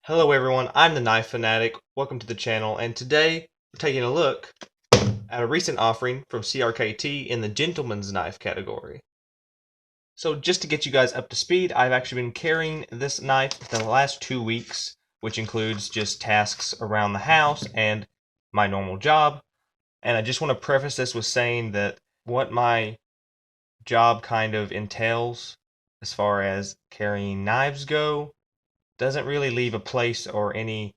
Hello everyone, I'm the Knife Fanatic. Welcome to the channel, and today we're taking a look at a recent offering from CRKT in the Gentleman's Knife category. So just to get you guys up to speed, I've actually been carrying this knife for the last 2 weeks, which includes just tasks around the house and my normal job. And I just want to preface this with saying that what my job kind of entails as far as carrying knives go doesn't really leave a place or any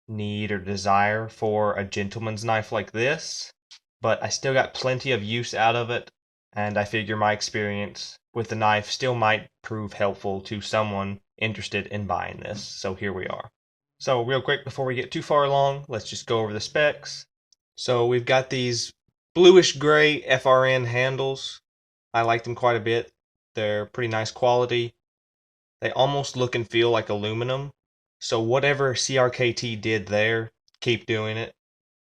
need or desire for a gentleman's knife like this, but I still got plenty of use out of it, and I figure my experience with the knife still might prove helpful to someone interested in buying this, so here we are. So real quick before we get too far along, let's just go over the specs. So we've got these bluish gray FRN handles. I like them quite a bit. They're pretty nice quality. They almost look and feel like aluminum. So whatever CRKT did there, keep doing it.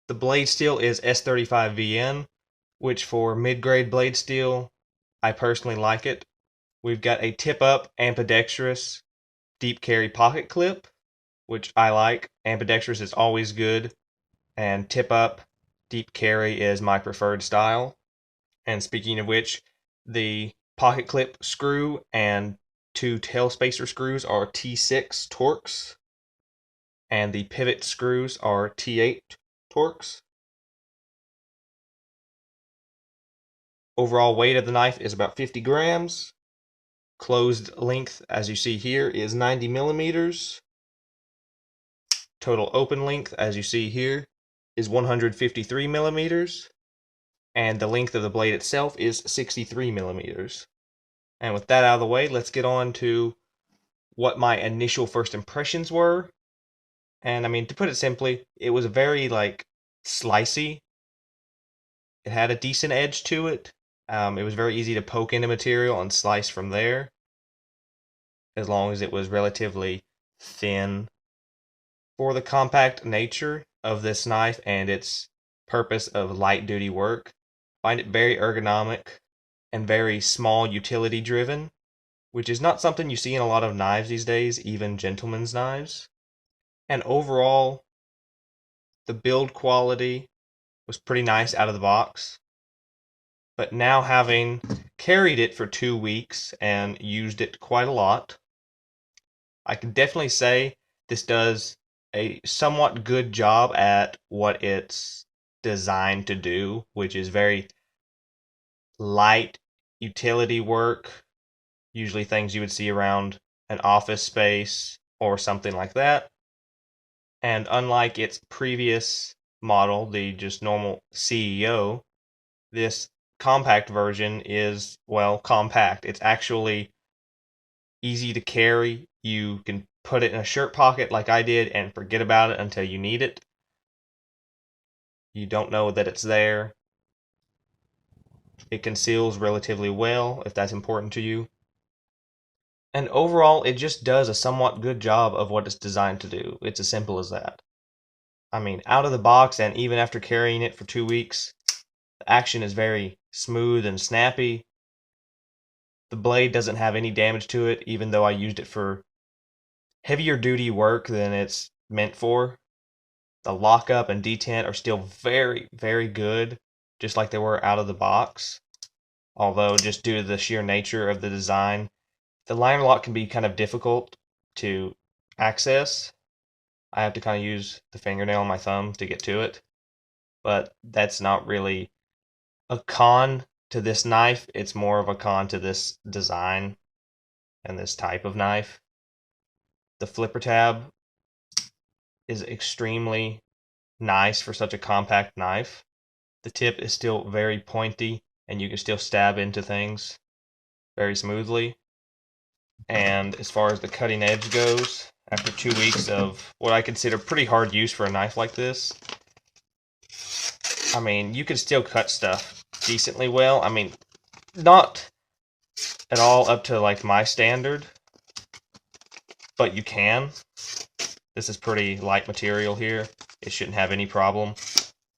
The blade steel is S35VN, which for mid-grade blade steel, I personally like it. We've got a tip-up ambidextrous deep carry pocket clip, which I like. Ambidextrous is always good, and tip-up deep carry is my preferred style. And speaking of which, the pocket clip screw and two tail spacer screws are T6 Torx, and the pivot screws are T8 Torx. Overall weight of the knife is about 50 grams. Closed length, as you see here, is 90 millimeters. Total open length, as you see here, is 153 millimeters. And the length of the blade itself is 63 millimeters. And with that out of the way, let's get on to what my initial first impressions were. And I mean, to put it simply, it was very slicey. It had a decent edge to it. It was very easy to poke into material and slice from there, as long as it was relatively thin. For the compact nature of this knife and its purpose of light duty work, I find it very ergonomic and very small utility driven, which is not something you see in a lot of knives these days, even gentlemen's knives. And overall, the build quality was pretty nice out of the box. But now, having carried it for 2 weeks and used it quite a lot, I can definitely say this does a somewhat good job at what it's designed to do, which is very light utility work, usually things you would see around an office space or something like that. And unlike its previous model, the just normal CEO, this compact version is, well, compact. It's actually easy to carry. You can put it in a shirt pocket like I did and forget about it until you need it. You don't know that it's there. It conceals relatively well if that's important to you. And overall, it just does a somewhat good job of what it's designed to do. It's as simple as that. I mean, out of the box and even after carrying it for 2 weeks, the action is very smooth and snappy. The blade doesn't have any damage to it, even though I used it for heavier duty work than it's meant for. The lockup and detent are still very, very good, just like they were out of the box. Although, just due to the sheer nature of the design, the liner lock can be kind of difficult to access. I have to kind of use the fingernail on my thumb to get to it. But that's not really a con to this knife. It's more of a con to this design and this type of knife. The flipper tab is extremely nice for such a compact knife. The tip is still very pointy and you can still stab into things very smoothly. And as far as the cutting edge goes, after 2 weeks of what I consider pretty hard use for a knife like this, I mean, you can still cut stuff decently well. I mean, not at all up to like my standard, but you can. This is pretty light material here. It shouldn't have any problem.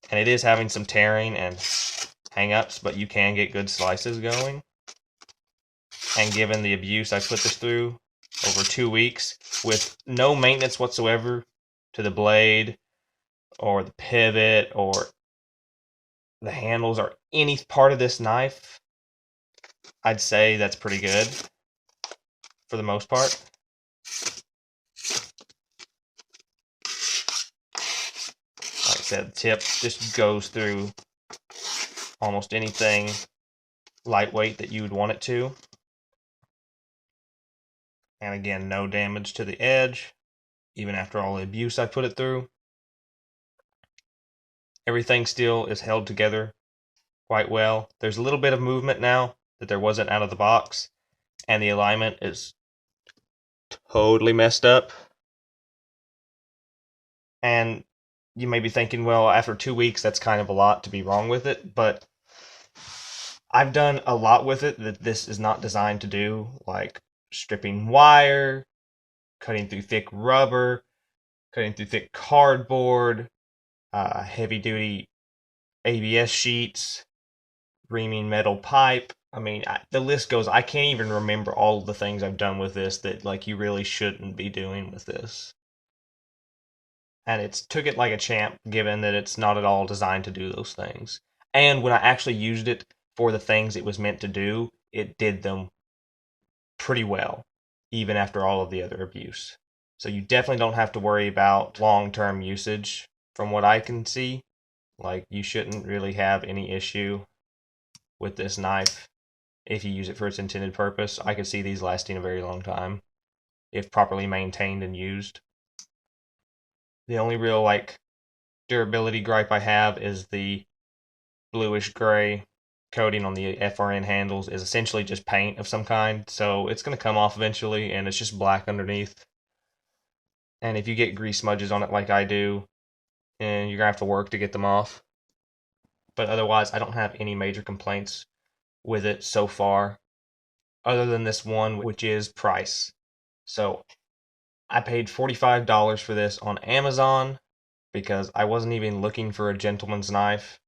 And it is having some tearing and hang-ups, but you can get good slices going. And given the abuse I put this through, over 2 weeks with no maintenance whatsoever to the blade or the pivot or the handles or any part of this knife, I'd say that's pretty good for the most part. Like I said, the tip just goes through almost anything lightweight that you would want it to. And again, no damage to the edge, even after all the abuse I put it through. Everything still is held together quite well. There's a little bit of movement now that there wasn't out of the box, and the alignment is totally messed up. And you may be thinking, well, after 2 weeks, that's kind of a lot to be wrong with it, but I've done a lot with it that this is not designed to do, like stripping wire, cutting through thick rubber, cutting through thick cardboard, heavy-duty ABS sheets, reaming metal pipe. I mean, the list goes. I can't even remember all the things I've done with this that like you really shouldn't be doing with this. And it's took it like a champ, given that it's not at all designed to do those things. And when I actually used it for the things it was meant to do, it did them pretty well, even after all of the other abuse. So you definitely don't have to worry about long-term usage from what I can see. Like, you shouldn't really have any issue with this knife if you use it for its intended purpose. I could see these lasting a very long time if properly maintained and used. The only real like durability gripe I have is the bluish gray coating on the FRN handles is essentially just paint of some kind, so it's going to come off eventually, and it's just black underneath. And if you get grease smudges on it like I do, and you're going to have to work to get them off. But otherwise, I don't have any major complaints with it so far, other than this one, which is price. So I paid $45 for this on Amazon because I wasn't even looking for a gentleman's knife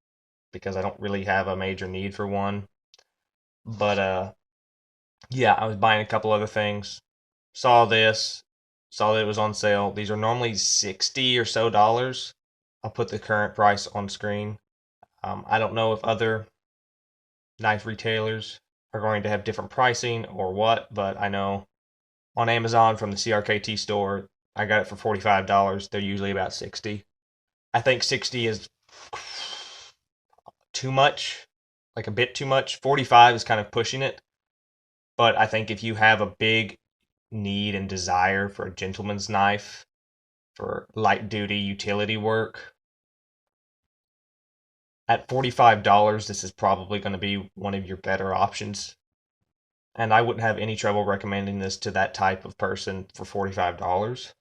because I don't really have a major need for one. But yeah, I was buying a couple other things. Saw this, saw that it was on sale. These are normally $60 or so. I'll put the current price on screen. I don't know if other knife retailers are going to have different pricing or what, but I know on Amazon from the CRKT store, I got it for $45. They're usually about 60. I think 60 is too much, like a bit too much. 45 is kind of pushing it. But I think if you have a big need and desire for a gentleman's knife for light duty utility work, at $45, this is probably going to be one of your better options. And I wouldn't have any trouble recommending this to that type of person for $45.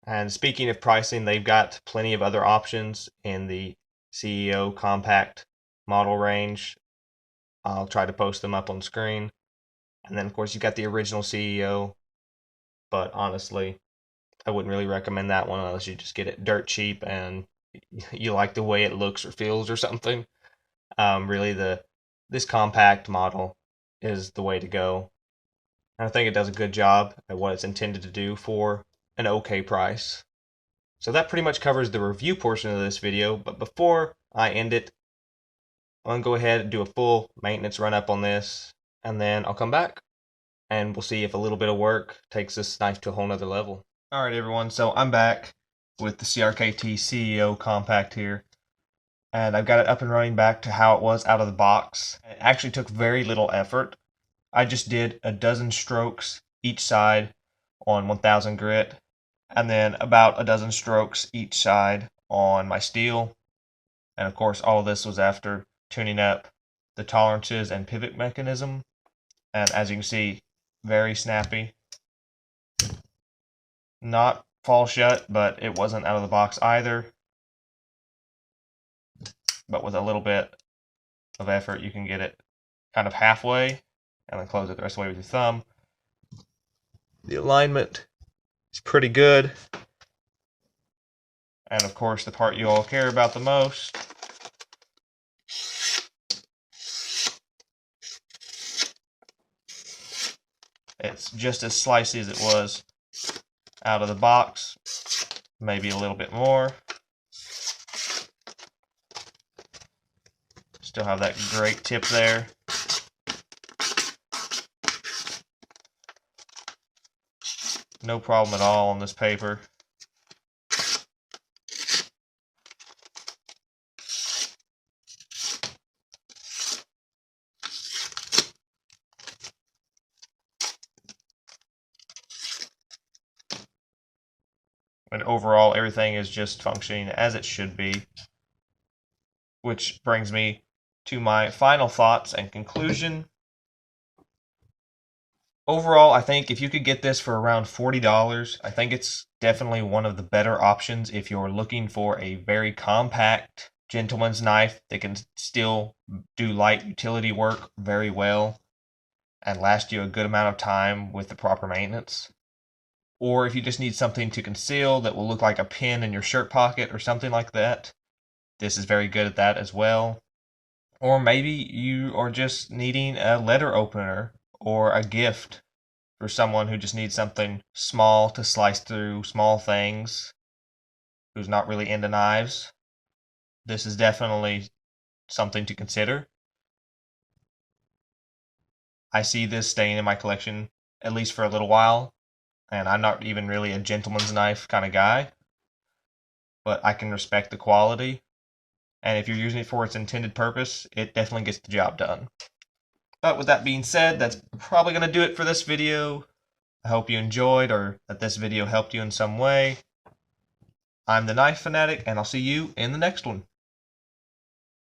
And speaking of pricing, they've got plenty of other options in the CEO compact model range. I'll try to post them up on screen. And then, of course, you've got the original CEO. But honestly, I wouldn't really recommend that one unless you just get it dirt cheap and you like the way it looks or feels or something. Really, this compact model is the way to go. And I think it does a good job at what it's intended to do for an okay price. So that pretty much covers the review portion of this video, but before I end it, I'm going to go ahead and do a full maintenance run-up on this, and then I'll come back, and we'll see if a little bit of work takes this knife to a whole nother level. Alright everyone, so I'm back with the CRKT CEO Compact here, and I've got it up and running back to how it was out of the box. It actually took very little effort. I just did a dozen strokes each side on 1000 grit, and then about a dozen strokes each side on my steel. And of course, all of this was after tuning up the tolerances and pivot mechanism. And as you can see, very snappy. Not fall shut, but it wasn't out of the box either. But with a little bit of effort, you can get it kind of halfway, and then close it the rest of the way with your thumb. The alignment is pretty good. And of course, the part you all care about the most, It's just as slicey as it was out of the box, maybe a little bit more. Still have that great tip there. No problem at all on this paper. And overall, everything is just functioning as it should be. Which brings me to my final thoughts and conclusion. Overall, I think if you could get this for around $40, I think it's definitely one of the better options if you're looking for a very compact gentleman's knife that can still do light utility work very well and last you a good amount of time with the proper maintenance. Or if you just need something to conceal that will look like a pin in your shirt pocket or something like that, this is very good at that as well. Or maybe you are just needing a letter opener or a gift for someone who just needs something small to slice through small things, who's not really into knives. This is definitely something to consider. I see this staying in my collection at least for a little while, and I'm not even really a gentleman's knife kind of guy, but I can respect the quality, and if you're using it for its intended purpose, it definitely gets the job done. But with that being said, that's probably going to do it for this video. I hope you enjoyed, or that this video helped you in some way. I'm the Knife Fanatic, and I'll see you in the next one.